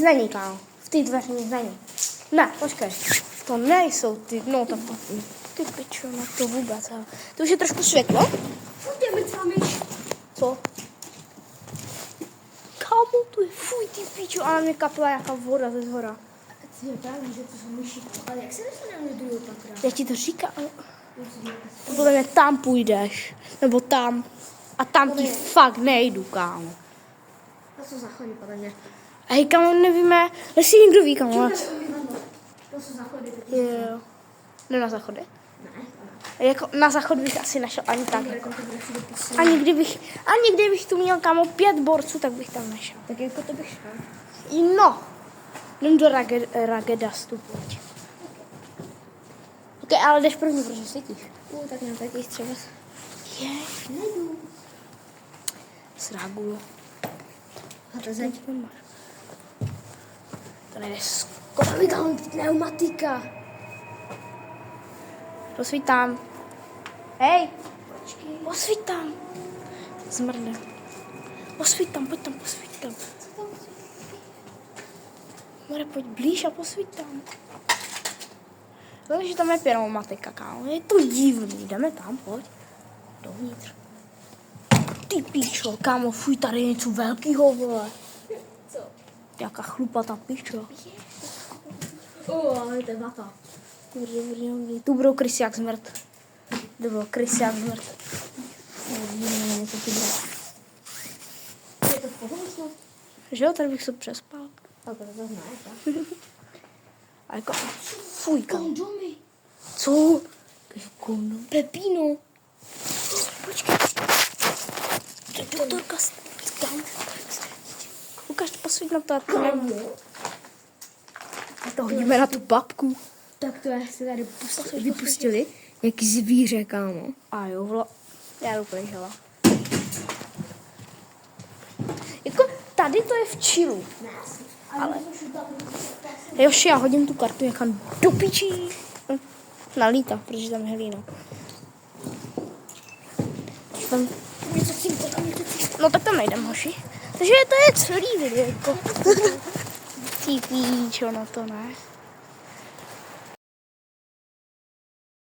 není, kámo. V té dveře nic není. Ne, počkej. To nejsou ty, no tak to. Ty pičo, no to vůbec. Ale. To už je trošku světlo. Co? Kámo, tu je, fuj, ty pičo, ale mě kapla nějaká voda ze zhora. Ty je pravda, že to jsou myši. Ale jak se dostaneme do druhého patra? Já ti to říkám. Podle mě tam půjdeš. Nebo tam. A tam ti fakt nejdu, kámo. To jsou záchody, podle mě. Hej, kámo, nevíme, jestli někdo ví, kámo. To jsou záchody. Jo. Jdu na záchody? Ne. Jako na záchod bych asi našel ani tak. Jako. Ani kdybych tu měl, kámo, 5 borců, tak bych tam nešel. Tak jako to bych šel. No. Jdem do Ragedastu, pojď. Ok, ale jdeš první, protože svítíš. Tak na takých třeba. Nejdu. Srágulo. A to zeď. To nejde skoro. Tam pneumatika. Posvítám. Hej. Posvítám. Zmrde. Posvítám, pojď tam, posvítám. More, pojď blíž a posvítám. Víš, že tam je pneumatika, kámo. Je to divný. Jdeme tam, pojď. Dovnitř. Ty píčo, kámo, fuj, tady je něco velkýho, vole. Co? Jaká chlupatá píčo. Ale to je vata. Tu budou krysy jak zmrt. To bylo krysy jak zmrt. Je to v pohodě? Že jo, tady bych se přespal. Ale to znáš, A jako, fuj, kámo. kondomy. Co? Kondom. Pepino. Počkej. Doktorka, tam. Ukaž, posvíť na to, to hodíme na tu babku. Tak to je, se tady vypustili. Jaký zvíře, kámo. A jo, vlo. Já jdu pryč, hele. Jako, tady to je v chillu. Ale. Joši, já hodím tu kartu někam do pičí. Na líta, protože tam je hlína. Tam. No tak tam nejdem, hoši. Takže to je celý video. Ty píčo, no to ne.